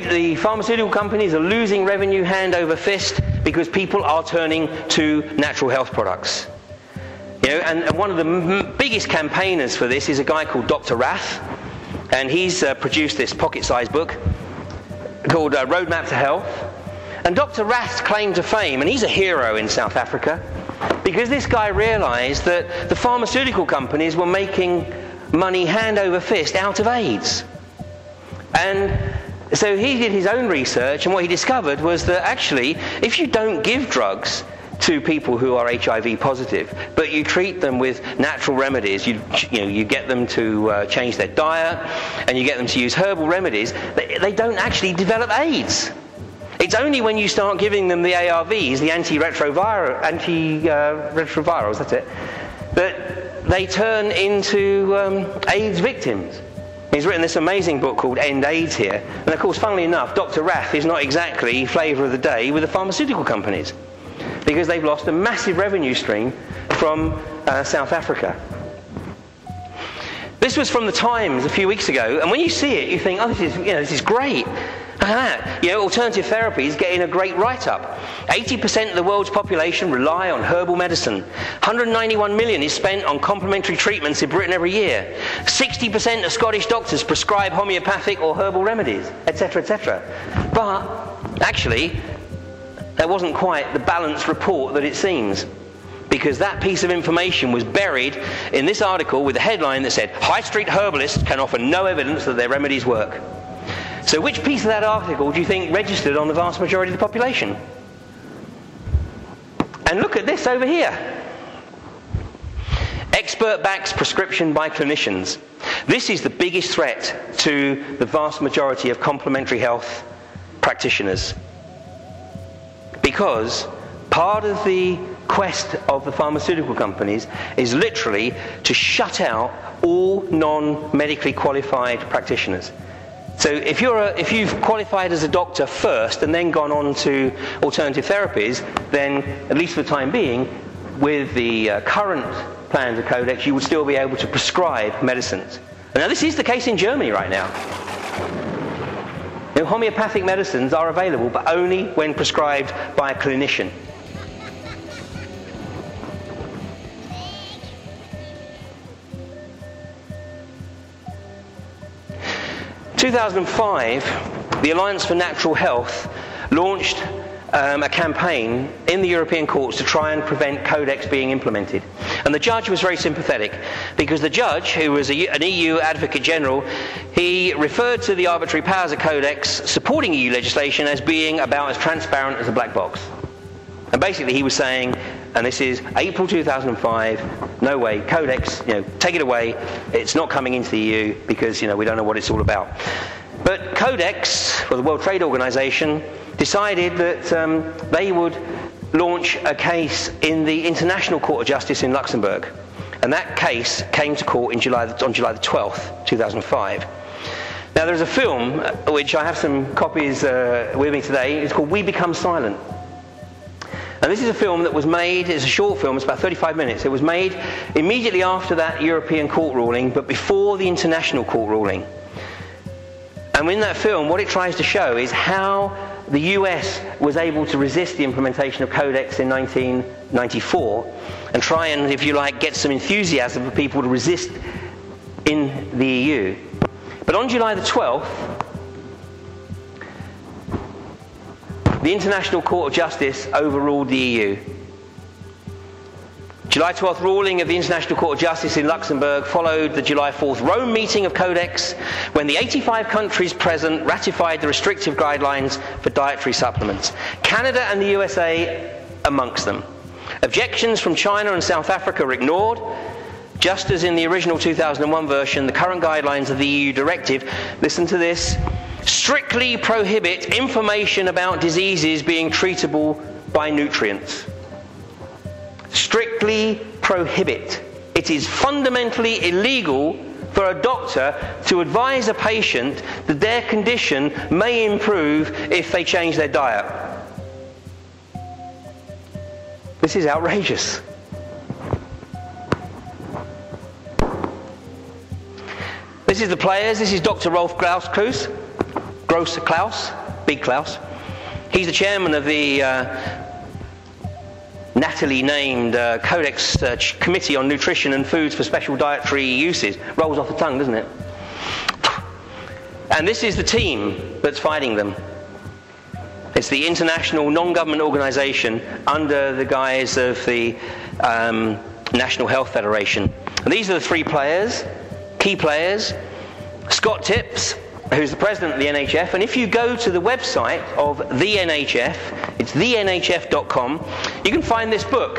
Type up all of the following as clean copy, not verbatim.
The pharmaceutical companies are losing revenue hand over fist because people are turning to natural health products. You know, and one of the biggest campaigners for this is a guy called Dr. Rath, and he's produced this pocket-sized book called Roadmap to Health. And Dr. Rath's claim to fame, and he's a hero in South Africa, because this guy realized that the pharmaceutical companies were making money hand over fist out of AIDS. And so he did his own research, and what he discovered was that actually, if you don't give drugs to people who are HIV positive, but you treat them with natural remedies, you get them to change their diet, and you get them to use herbal remedies, they don't actually develop AIDS. It's only when you start giving them the ARVs, the antiretrovirals, that's it, that they turn into AIDS victims. He's written this amazing book called End AIDS here. And of course, funnily enough, Dr. Rath is not exactly flavour of the day with the pharmaceutical companies, because they've lost a massive revenue stream from South Africa. This was from the Times a few weeks ago, and when you see it, you think, oh, this is great. Look at that. Alternative therapies getting a great write-up. 80% of the world's population rely on herbal medicine. 191 million is spent on complementary treatments in Britain every year. 60% of Scottish doctors prescribe homeopathic or herbal remedies, etc., etc. But actually, that wasn't quite the balanced report that it seems, because that piece of information was buried in this article with a headline that said, "High street herbalists can offer no evidence that their remedies work." So which piece of that article do you think registered on the vast majority of the population? And look at this over here. Expert backs prescription by clinicians. This is the biggest threat to the vast majority of complementary health practitioners, because part of the quest of the pharmaceutical companies is literally to shut out all non-medically qualified practitioners. So if you've qualified as a doctor first and then gone on to alternative therapies, then at least for the time being, with the current plans of Codex, you would still be able to prescribe medicines. And now this is the case in Germany right now. Homeopathic medicines are available, but only when prescribed by a clinician. In 2005, the Alliance for Natural Health launched a campaign in the European courts to try and prevent Codex being implemented. And the judge was very sympathetic, because the judge, who was an EU Advocate General, he referred to the arbitrary powers of Codex supporting EU legislation as being about as transparent as a black box. And basically he was saying, and this is April 2005, no way, Codex, take it away, it's not coming into the EU because, we don't know what it's all about. But Codex, or the World Trade Organization, decided that they would launch a case in the International Court of Justice in Luxembourg. And that case came to court on July the 12th, 2005. Now there's a film, which I have some copies with me today, it's called We Become Silent. And this is a film that was made, it's a short film, it's about 35 minutes. It was made immediately after that European court ruling, but before the international court ruling. And in that film, what it tries to show is how the US was able to resist the implementation of Codex in 1994 and try and, if you like, get some enthusiasm for people to resist in the EU. But on July the 12th, the International Court of Justice overruled the EU. July 12th ruling of the International Court of Justice in Luxembourg followed the July 4th Rome meeting of Codex, when the 85 countries present ratified the restrictive guidelines for dietary supplements. Canada and the USA amongst them. Objections from China and South Africa were ignored. Just as in the original 2001 version, the current guidelines of the EU directive, listen to this, strictly prohibit information about diseases being treatable by nutrients. Strictly prohibit. It is fundamentally illegal for a doctor to advise a patient that their condition may improve if they change their diet. This is outrageous. This is the players. This is Dr. Rolf Grauskrus. Gross Klaus, Big Klaus. He's the chairman of the Natalie named Codex Committee on Nutrition and Foods for Special Dietary Uses. Rolls off the tongue, doesn't it? And this is the team that's fighting them. It's the international non-government organization under the guise of the National Health Federation. And these are the three players, key players. Scott Tipps, who's the president of the NHF, and if you go to the website of the NHF, it's thenhf.com, you can find this book.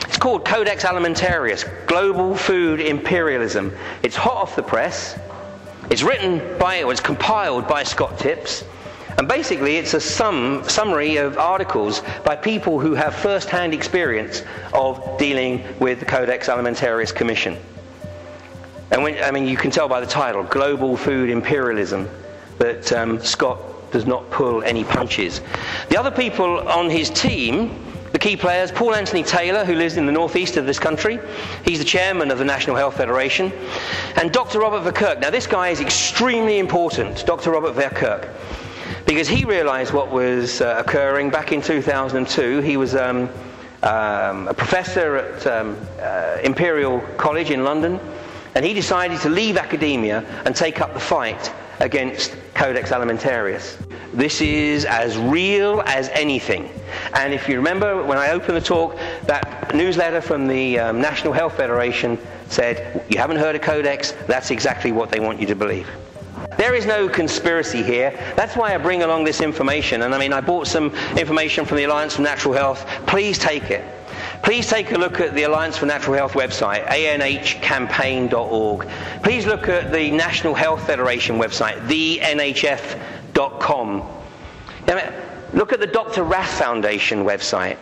It's called Codex Alimentarius, Global Food Imperialism. It's hot off the press. It's compiled by Scott Tipps, and basically it's a summary of articles by people who have first-hand experience of dealing with the Codex Alimentarius Commission. And you can tell by the title, Global Food Imperialism, that Scott does not pull any punches. The other people on his team, the key players, Paul Anthony Taylor, who lives in the northeast of this country. He's the chairman of the National Health Federation. And Dr. Robert Verkerk. Now this guy is extremely important, Dr. Robert Verkerk, because he realized what was occurring back in 2002. He was a professor at Imperial College in London. And he decided to leave academia and take up the fight against Codex Alimentarius. This is as real as anything. And if you remember when I opened the talk, that newsletter from the National Health Federation said, you haven't heard of Codex, that's exactly what they want you to believe. There is no conspiracy here. That's why I bring along this information. And I bought some information from the Alliance for Natural Health. Please take it. Please take a look at the Alliance for Natural Health website, anhcampaign.org. Please look at the National Health Federation website, thenhf.com. Look at the Dr. Rath Foundation website.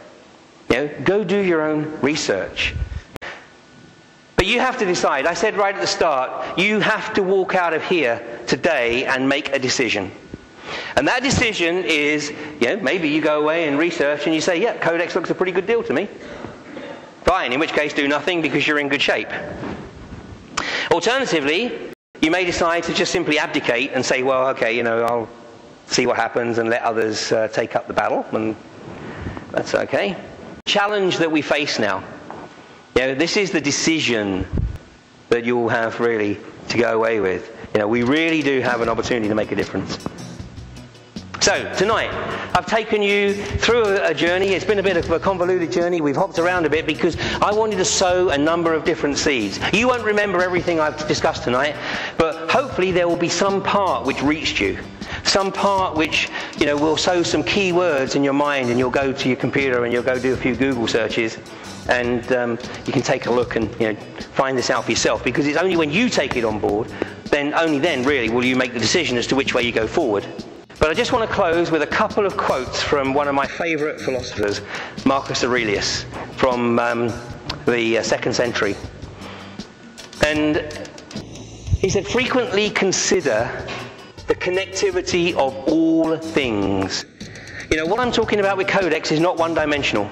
Go do your own research. But you have to decide. I said right at the start, you have to walk out of here today and make a decision. And that decision is, maybe you go away and research and you say, yeah, Codex looks a pretty good deal to me. Fine, in which case do nothing because you're in good shape. Alternatively, you may decide to just simply abdicate and say, well, okay, I'll see what happens and let others take up the battle, and that's okay. Challenge that we face now. This is the decision that you'll have really to go away with. We really do have an opportunity to make a difference. So, tonight, I've taken you through a journey. It's been a bit of a convoluted journey. We've hopped around a bit because I wanted to sow a number of different seeds. You won't remember everything I've discussed tonight, but hopefully there will be some part which reached you. Some part which, will sow some key words in your mind, and you'll go to your computer and you'll go do a few Google searches, and you can take a look and find this out for yourself, because it's only when you take it on board, only then really will you make the decision as to which way you go forward. But I just want to close with a couple of quotes from one of my favourite philosophers, Marcus Aurelius, from the 2nd century. And he said, frequently consider the connectivity of all things. What I'm talking about with Codex is not one-dimensional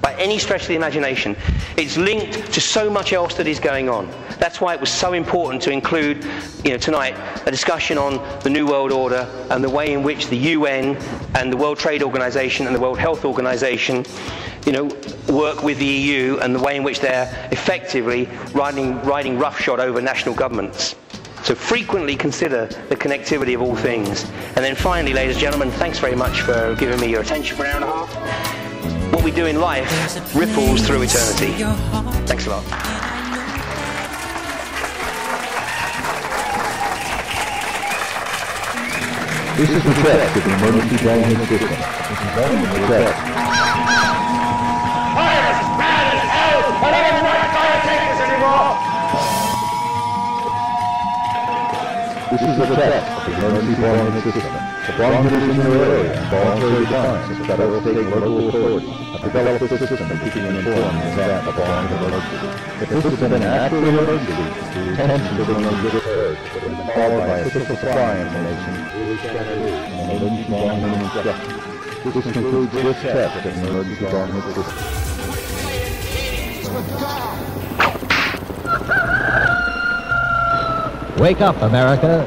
by any stretch of the imagination. It's linked to so much else that is going on. That's why it was so important to include, tonight, a discussion on the New World Order and the way in which the UN and the World Trade Organization and the World Health Organization, work with the EU, and the way in which they're effectively riding roughshod over national governments. So frequently consider the connectivity of all things. And then finally, ladies and gentlemen, thanks very much for giving me your attention for an hour and a half. What we do in life ripples through eternity. Thanks a lot. This is the test of the emergency management system. This is only the test. Fire is as bad as hell! I don't even want to take this anymore! This is the test of the emergency management system. The bomb hitters in your area and voluntary response as federal, state, and local authorities have developed a system of keeping you informed in the event of a bomb emergency. If this has been an actual emergency, the attention to the emergency occurs, followed by official supply information, and emergency bomb instructions. This concludes this test of the emergency bomb system. Wake up, America.